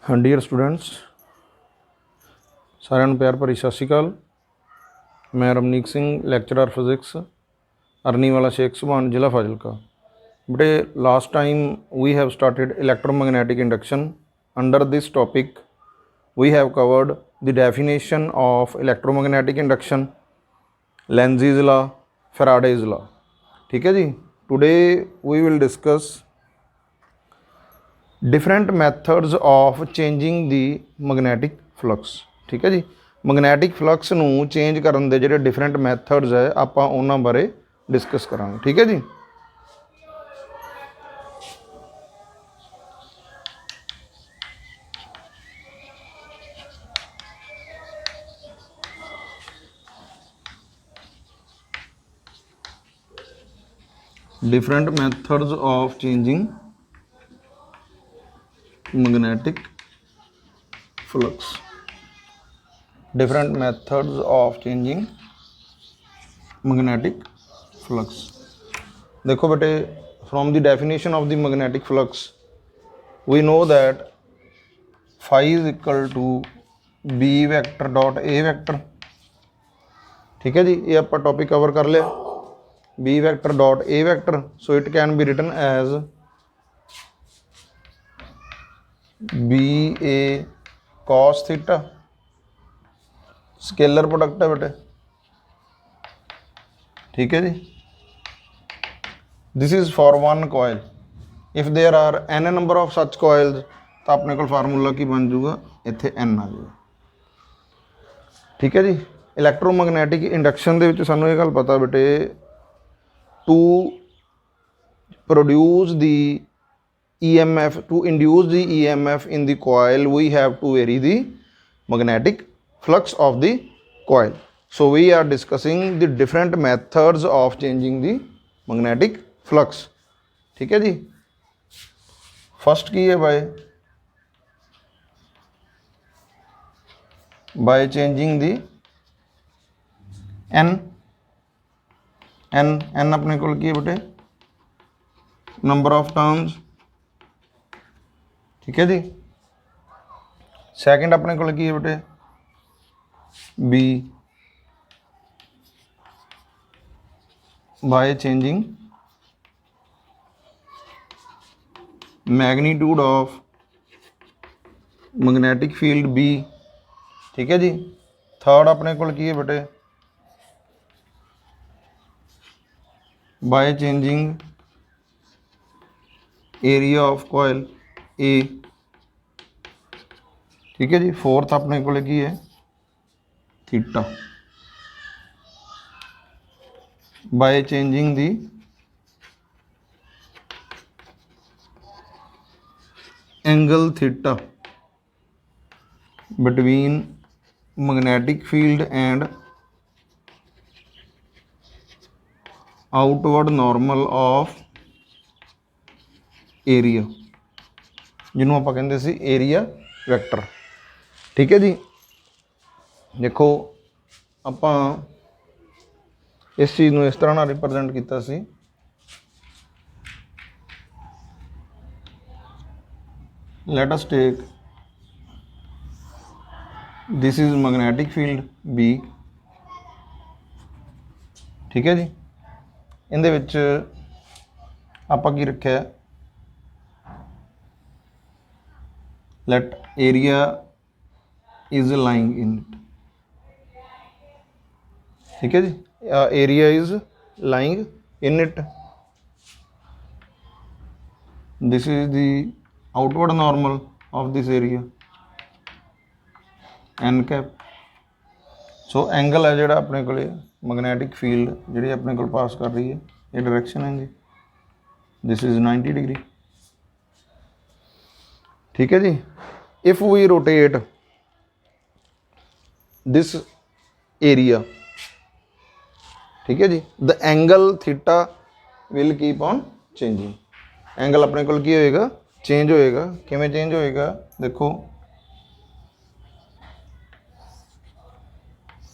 हाँ dear students, साਰਿਆਂ ਨੂੰ ਪਿਆਰ ਭਰੀ ਸਤਿ ਸ਼੍ਰੀ ਅਕਾਲ। मैं रमनीक सिंह लैक्चरर फिजिक्स अरनीवाला शेख सुभान जिला फाजिलका। बटे last time we have started electromagnetic induction. Under this topic we have covered the definition of electromagnetic induction, Lenz's law, Faraday's law. ठीक है जी। Today we will discuss different methods of changing the magnetic flux. ठीक है जी। Magnetic flux नूं change करन दे जिहड़े डिफरेंट मैथड्स है आपां उन्हां बारे डिस्कस करांगे। ठीक है जी। Different methods of changing magnetic flux. Different methods of changing magnetic flux. देखो बेटे, from the definition of the magnetic flux we know that phi is equal to B vector dot A vector. ठीक है जी। ये आप topic cover कर लिया, B vector dot A vector. So it can be written as B A cos theta. Scalar product है बेटे। ठीक है जी। This is for one coil. If there are an number of such coils तो अपने को फार्मूला की बन जूगा, इत्थे एन आ जाएगा। ठीक है जी। इलैक्ट्रोमैग्नेटिक इंडक्शन दे विच सानू ये गल पता बेटे, to produce the EMF, to induce the EMF in the coil we have to vary the magnetic flux of the coil. So we are discussing the different methods of changing the magnetic flux. ठीक है जी। First की है by changing the n अपने को की है बेटे number of terms. ठीक है जी। सेकंड अपने को की है बेटे B by changing magnitude of magnetic field B। ठीक है जी। थर्ड अपने को की है बेटे by changing area of coil A। ठीक है जी। फोर्थ अपने को की है theta by changing the angle theta between magnetic field and outward normal of area, जिन्हों आप कहते सी एरिया वैक्टर। ठीक है जी। देखो आप इस चीज़ को इस तरह रिप्रजेंट किया सी, let us take this is magnetic field B। ठीक है जी। इहदे विच आपां की रखिया, let area is lying in it. ठीक है जी। Area is lying in it. This is the outward normal of this area N cap. So angle है जोड़ा अपने को मैग्नेटिक फील्ड जी अपने को पास कर रही है, ये डायरेक्शन है जी, दिस इज 90 डिग्री। ठीक है जी। If we rotate this area, ठीक है जी, the angle theta will keep on changing. Angle अपने को की होएगा, चेंज होएगा। किवें चेंज होएगा देखो,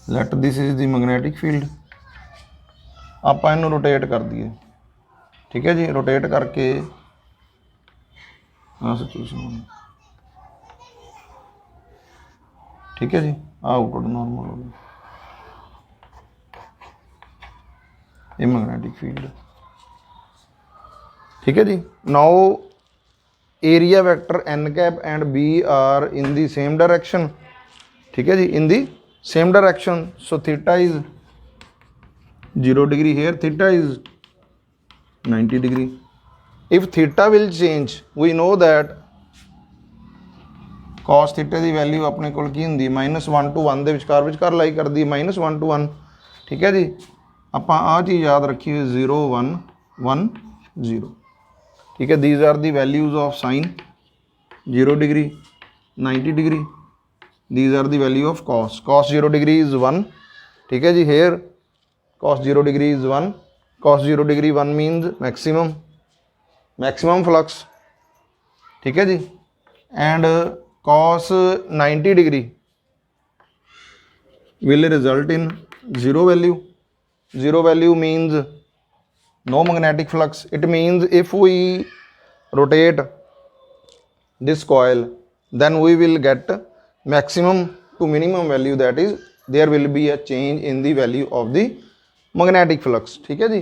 late this is the magnetic field, आप इनू रोटेट कर दिए। ठीक है जी। रोटेट करके सिचुएशन ठीक है जी, आउटवर्ड नॉर्मल हो गया ये मैग्नेटिक फील्ड। ठीक है जी। Now area vector N cap and B are in the same direction. ठीक है जी, in the same direction. So theta is 0 degree here, theta is 90 degree. If theta will change, we know that cos theta की value अपने को की होंगी -1 to 1 ਦੇ ਵਿਚਕਾਰ ਲਾਈ ਕਰਦੀ -1 to 1। ठीक है जी, ਆਪਾਂ ਆ ਚੀਜ਼ याद रखिए 0 1 1 0। ठीक है, these are the values of sin 0 degree 90 degree। these are the value of cos 0 degree is 1। ठीक है जी, here cos 0 degree is 1, cos 0 degree 1 means maximum flux। ठीक है जी, and cos 90 degree will result in zero value। zero value means no magnetic flux। it means if we rotate this coil then we will get maximum to minimum value, that is there will be a change in the value of the magnetic flux. ठीक है जी,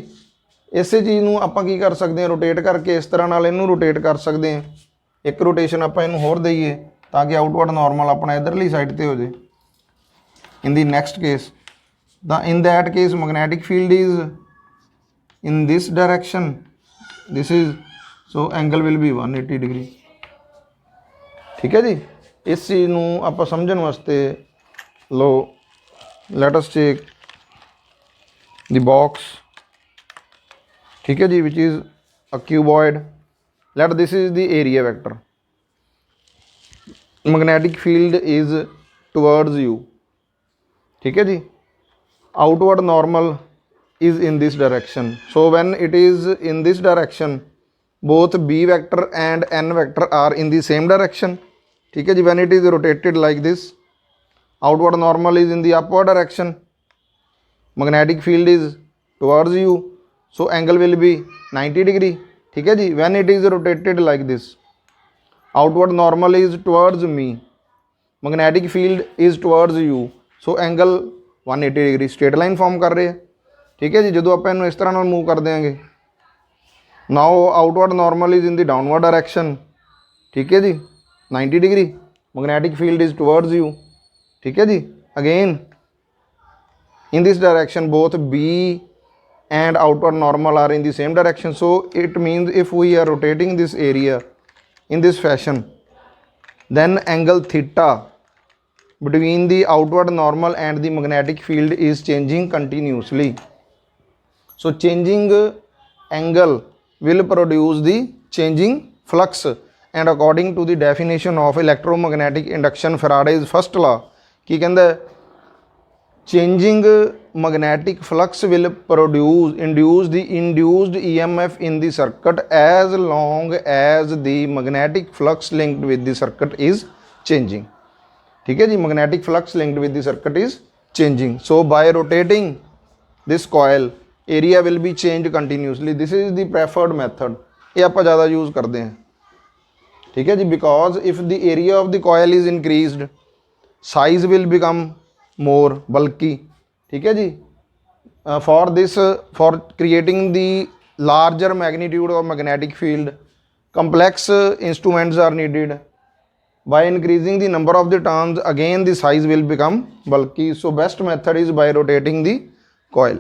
इसे चीज़ ਨੂੰ ਆਪਾਂ ਕੀ ਕਰ ਸਕਦੇ ਹਾਂ, rotate करके इस तरह ਨਾਲ ਇਹਨੂੰ रोटेट कर सकते हैं। एक रोटेशन ਆਪਾਂ ਇਹਨੂੰ ਹੋਰ ਦਈਏ ਤਾਂ ਕਿ आउटवर्ड नॉर्मल अपना इधरली साइड ਤੇ हो जाए। In the next case in that case magnetic field is in this direction, this is, so angle will be 180 degree। ठीक है जी, इस चीज़ ਨੂੰ ਆਪਾਂ ਸਮਝਣ ਵਾਸਤੇ लो let us take the box। ठीक है जी, which is a cuboid। let this is the area vector, magnetic field is towards you। ठीक है जी, outward normal is in this direction। so when it is in this direction both b vector and n vector are in the same direction। ठीक है जी, when it is rotated like this outward normal is in the upward direction, magnetic field is towards you, so angle will be 90 degree। ठीक है जी, when it is rotated like this outward normal is towards me, magnetic field is towards you, so angle 180 degree straight line form कर रहे हैं। ठीक है जी, जो आप इन्हों इस तरह नाल मूव कर देंगे now outward normal is in the downward direction। ठीक है जी, 90 degree, magnetic field is towards you। ठीक है जी, again in this direction both b and outward normal are in the same direction, so it means if we are rotating this area in this fashion then angle theta between the outward normal and the magnetic field is changing continuously। so changing angle will produce the changing flux, and according to the definition of electromagnetic induction Faraday's first law की कहता है changing magnetic flux will induce the induced EMF in the circuit as long as the magnetic flux linked with the circuit is changing। ठीक है जी, magnetic flux linked with the circuit is changing। so by rotating this coil area will be changed continuously। this is the preferred method, ये आप ज़्यादा use करते हैं। ठीक है जी, because if the area of the coil is increased size will become more bulky। ठीक है जी, for this for creating the larger magnitude of magnetic field complex instruments are needed। by increasing the number of the turns again the size will become bulky, so best method is by rotating the coil।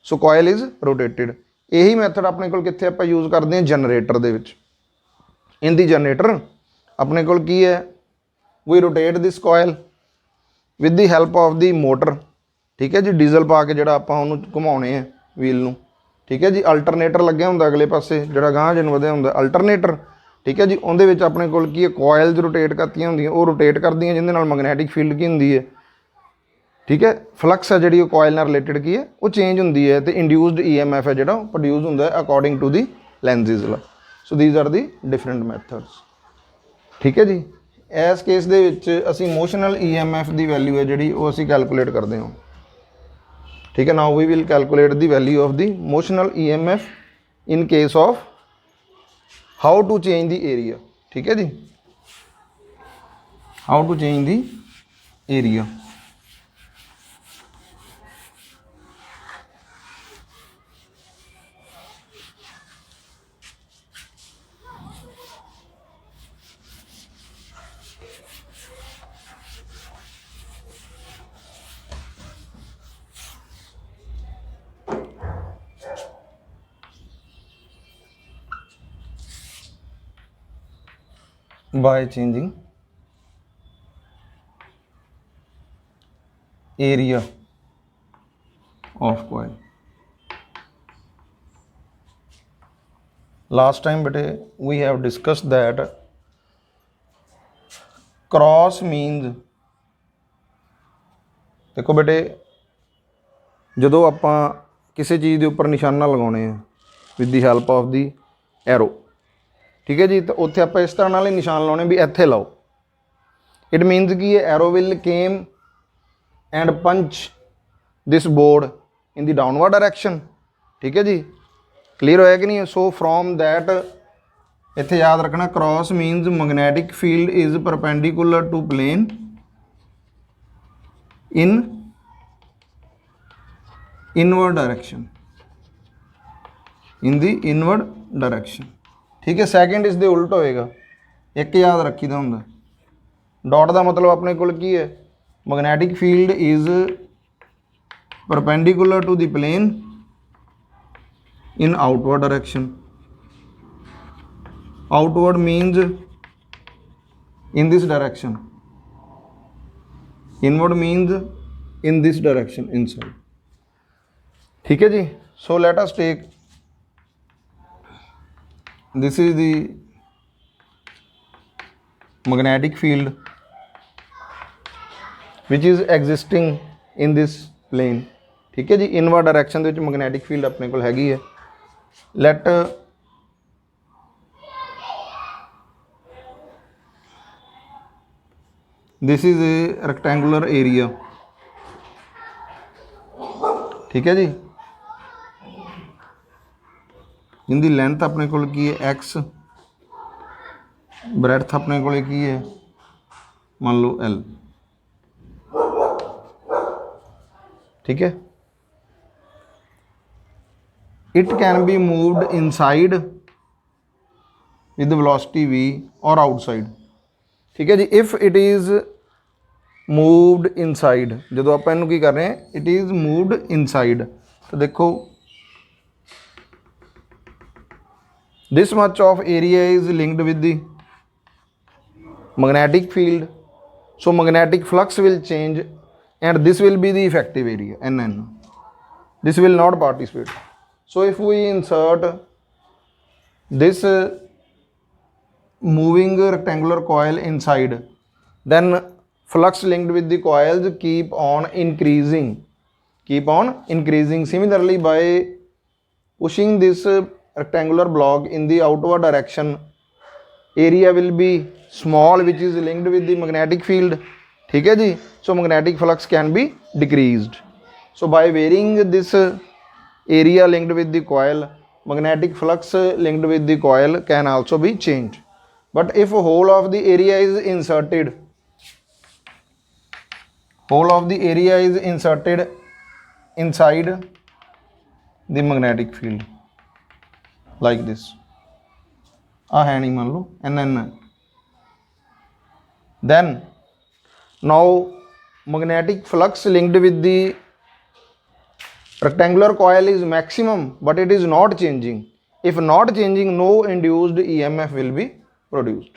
so coil is rotated। यही method अपने कोल कित्थे आपां use करते हैं, generator दे विच। इन दी generator अपने कोल की है, we rotate this coil with the help of the motor. ठीक है जी, डीजल पा के जिहड़ा आपां उहनूं घुमाउने आ व्हील नूं। ठीक है जी, अल्टरनेटर लग्या हुंदा अगले पासे जिहड़ा गांह जन वधिया हुंदा अल्टरनेटर। ठीक है जी, उहदे विच अपने कोल की है कॉयल्स रोटेट करतियां हुंदियां, वो रोटेट करदियां जिहदे नाल मैगनैटिक फील्ड की हुंदी है। ठीक है, फ्लक्स है जिहड़ी कॉयल नाल रिलेटेड की है वो चेंज हुंदी है, तो इंड्यूस्ड EMF है जिहड़ा प्रोड्यूस हुंदा है according to the Lenz's law. So these are the different methods. ठीक है जी, इस केस दे विच असीं मोशनल EMF दी वैल्यू है जिहड़ी वो असीं कैलकुलेट करदे हां। ठीक है, now we will calculate the value of the motional EMF in case of how to change the area. ठीक है जी, how to change the area. By changing area of coil. Last time bete we have discussed that cross means, देखो बेटे ਜਦੋਂ ਆਪਾਂ ਕਿਸੇ ਚੀਜ਼ ਦੇ ਉੱਪਰ ਨਿਸ਼ਾਨਾ ਲਗਾਉਣੇ ਆ with the help of the arrow, ਠੀਕ ਹੈ ਜੀ, ਤਾਂ ਉੱਥੇ ਆਪਾਂ ਇਸ ਤਰ੍ਹਾਂ ਨਾਲ ਹੀ ਨਿਸ਼ਾਨ ਲਾਉਣੇ ਵੀ ਇੱਥੇ ਲਾਓ। ਇਟ ਮੀਨਸ ਕਿ ਇਹ arrow will came and punch this board in the downward direction, ਠੀਕ ਹੈ ਜੀ, ਕਲੀਅਰ ਹੋਇਆ ਕਿ ਨਹੀਂ। ਸੋ ਫਰੋਮ ਦੈਟ ਇੱਥੇ ਯਾਦ ਰੱਖਣਾ cross means magnetic field is perpendicular to plane in inward direction, in the inward direction, ठीक है। सैकेंड इस दे उल्ट होएगा, एक याद रखी दा हुंदा। डॉट का मतलब अपने कोल की है, magnetic field is perpendicular to the plane in outward direction. Outward means in this direction, inward means in this direction, inside, ठीक है जी। So let us take this is the magnetic field which is existing in this plane, ठीक है जी। Inward direction दे विच magnetic field अपने कोल हैगी है। Let this is a rectangular area, ठीक है जी। इनकी लेंथ अपने को की है एक्स, ब्रैथ अपने को की है मान लो एल, ठीक है। It can be moved inside with velocity v और आउटसाइड, ठीक है जी। If it is moved inside, जो आप इनू की कर रहे हैं, इट इज़ मूव्ड इनसाइड, तो देखो this much of area is linked with the magnetic field, so magnetic flux will change and this will be the effective area nn, this will not participate. So if we insert this moving rectangular coil inside, then flux linked with the coils keep on increasing. Similarly, by pushing this rectangular block in the outward direction, area will be small which is linked with the magnetic field, ठीक है जी। so magnetic flux can be decreased. So by varying this area linked with the coil, magnetic flux linked with the coil can also be changed. But if whole of the area is inserted, inside the magnetic field like this, है नहीं मान लो nn, then now magnetic flux linked with the rectangular coil is maximum but it is not changing. If not changing, no induced EMF will be produced,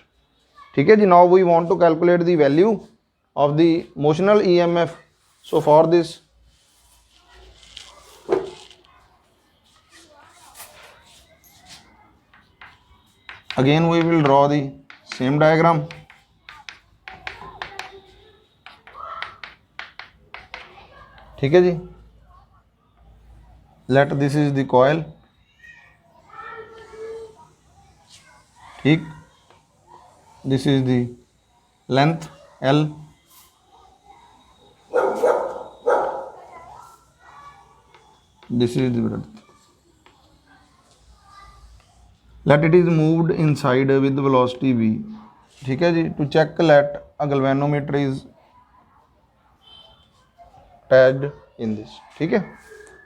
ठीक है जी। now we want to calculate the value of the motional EMF. So for this, again we will draw the same diagram, ठीक है जी। let this is the coil, ठीक, this is the length L, this is the breadth, let it is moved inside with velocity v, ठीक है जी। to check let a galvanometer is attached in this. ठीक है.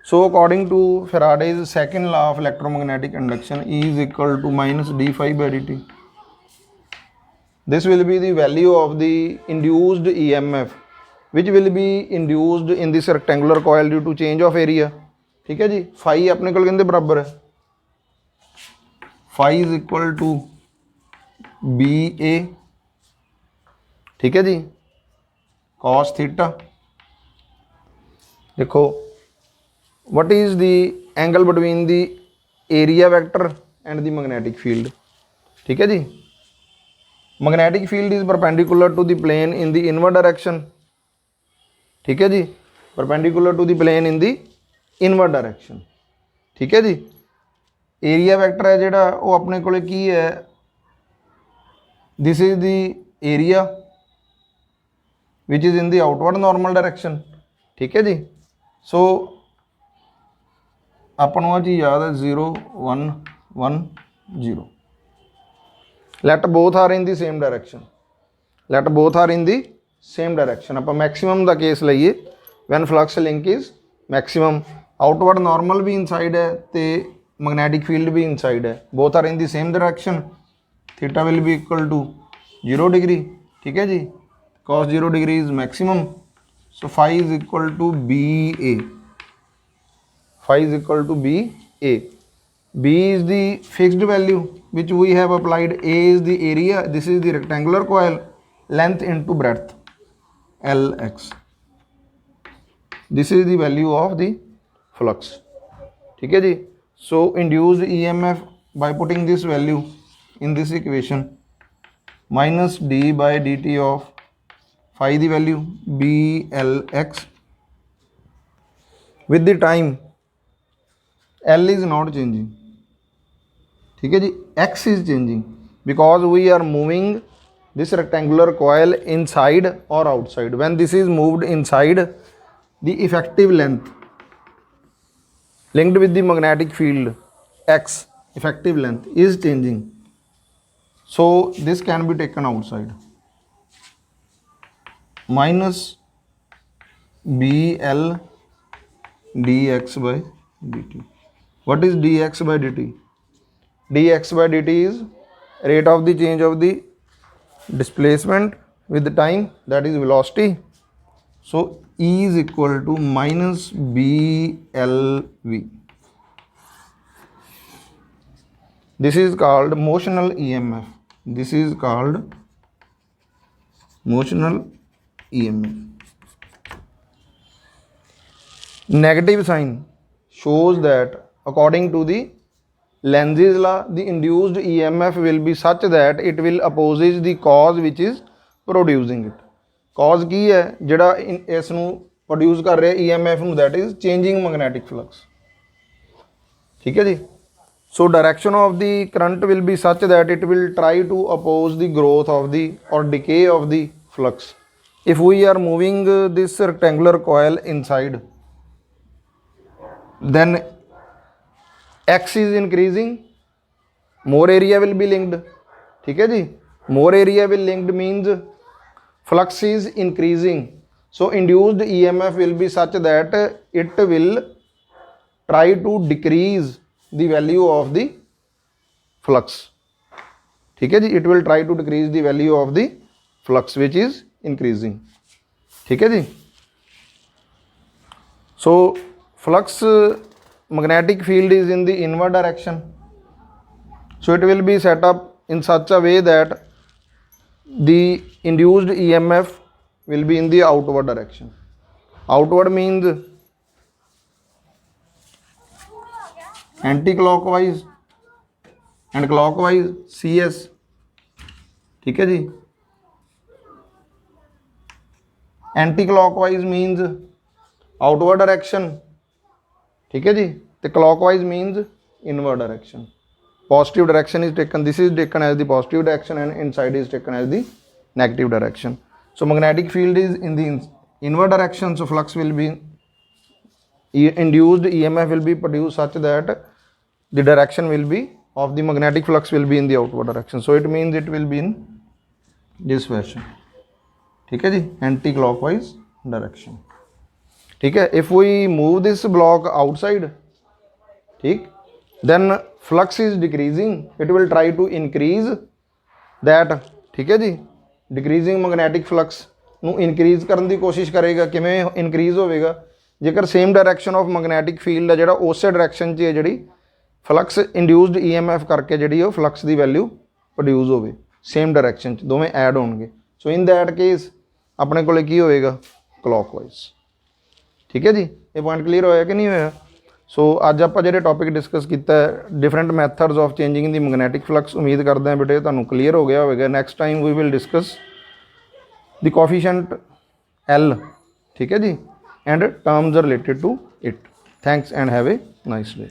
So according to Faraday's second law of electromagnetic induction, E is equal to minus d phi by dt. This will be the value of the induced EMF which will be induced in this rectangular coil due to change of area. ठीक है जी. Phi अपने को कहते बराबर है, phi is equal to B A. ठीक है जी. Cos theta. देखो what is the angle between the area vector and the magnetic field. ठीक है जी. Magnetic field is perpendicular to the plane in the inward direction. ठीक है जी. Perpendicular to the plane in the inward direction. ठीक है जी. Area vector है जिहड़ा वो अपने कोले की है, this is the area which is in the outward normal direction. ठीक है जी. सो अपन को चीज़ याद है 0 1 1 0. Let both are in the same direction. Let both are in the same direction. आप मैक्सिमम का केस लईए when flux link is maximum. Outward normal भी इनसाइड है तो मैग्नेटिक फील्ड भी इनसाइड है. Both are in the same direction. Theta will be equal to 0 degree. ठीक है जी. Cos 0 degree is maximum. So phi is equal to B A. Phi is equal to B A. B is the fixed value which we have applied. A is the area. This is the rectangular coil. Length into breadth Lx. This is the value of the flux. ठीक है जी. So induced EMF by putting this value in this equation, minus d by dt of phi the value Blx. With the time L is not changing. ठीक है जी. X is changing because we are moving this rectangular coil inside or outside. When this is moved inside, the effective length linked with the magnetic field X, effective length is changing. So this can be taken outside. Minus BL dx by dt. What is dx by dt? dx by dt is rate of the change of the displacement with the time, that is velocity. So E is equal to minus BLV. This is called motional EMF. This is called motional EMF. Negative sign shows that according to the Lenz's law, the induced EMF will be such that it will opposes the cause which is producing it. Cause की है जिहड़ा इस नूं produce कर रहा EMF नूं, that is changing magnetic flux. ठीक है जी. So direction of the current will be such that it will try to oppose the growth of the or decay of the flux. If we are moving this rectangular coil inside, then X is increasing, more area will be linked. ठीक है जी. More area will linked means flux is increasing. So induced EMF will be such that it will try to decrease the value of the flux. ठीक है जी. It will try to decrease the value of the flux which is increasing. ठीक है जी. So flux magnetic field is in the inward direction. So it will be set up in such a way that the induced EMF will be in the outward direction. Outward means anti-clockwise and clockwise CS. ठीक है जी. Anti-clockwise means outward direction. ठीक है जी. तो clockwise means inward direction. Positive direction is taken. This is taken as the positive direction and inside is taken as the negative direction. So magnetic field is in the inward direction. So flux will be induced EMF will be produced such that the direction will be of the magnetic flux will be in the outward direction. So it means it will be in this fashion. ठीक है जी. Anti-clockwise direction. ठीक है। If we move this block outside, ठीक, then flux is decreasing, it will try to increase that, ठीक है जी। Decreasing मैग्नैटिक flux ਨੂੰ increase ਕਰਨ ਦੀ ਕੋਸ਼ਿਸ਼ ਕਰੇਗਾ। ਕਿਵੇਂ ਇਨਕਰੀਜ਼ ਹੋਵੇਗਾ? ਜੇਕਰ same direction of magnetic field ਹੈ ਜਿਹੜਾ ਉਸੇ ਡਾਇਰੈਕਸ਼ਨ 'ਚ ਹੈ, ਜਿਹੜੀ ਫਲਕਸ ਇੰਡਿਊਸਡ EMF ਕਰਕੇ ਜਿਹੜੀ ਉਹ ਫਲਕਸ ਦੀ ਵੈਲਿਊ ਪ੍ਰੋਡਿਊਸ ਹੋਵੇ, ਸੇਮ ਡਾਇਰੈਕਸ਼ਨ 'ਚ ਦੋਵੇਂ ਐਡ ਹੋਣਗੇ। ਸੋ ਇਨ ਦੈਟ ਕੇਸ ਆਪਣੇ ਕੋਲੇ ਕੀ ਹੋਵੇਗਾ? ਕਲੌਕਵਾਈਜ਼। ਠੀਕ ਹੈ ਜੀ। ਇਹ ਪੁਆਇੰਟ ਕਲੀਅਰ ਹੋਇਆ ਕਿ ਨਹੀਂ ਹੋਇਆ? ਸੋ ਅੱਜ ਆਪਾਂ ਜਿਹੜੇ ਟੌਪਿਕ ਡਿਸਕਸ ਕੀਤਾ different methods of changing the magnetic flux, ਉਮੀਦ ਕਰਦੇ ਹਾਂ ਬੇਟੇ ਤੁਹਾਨੂੰ ਕਲੀਅਰ ਹੋ ਗਿਆ ਹੋਵੇਗਾ। Next time we will discuss the coefficient L, ठीक है जी, and terms are related to it. Thanks and have a nice day.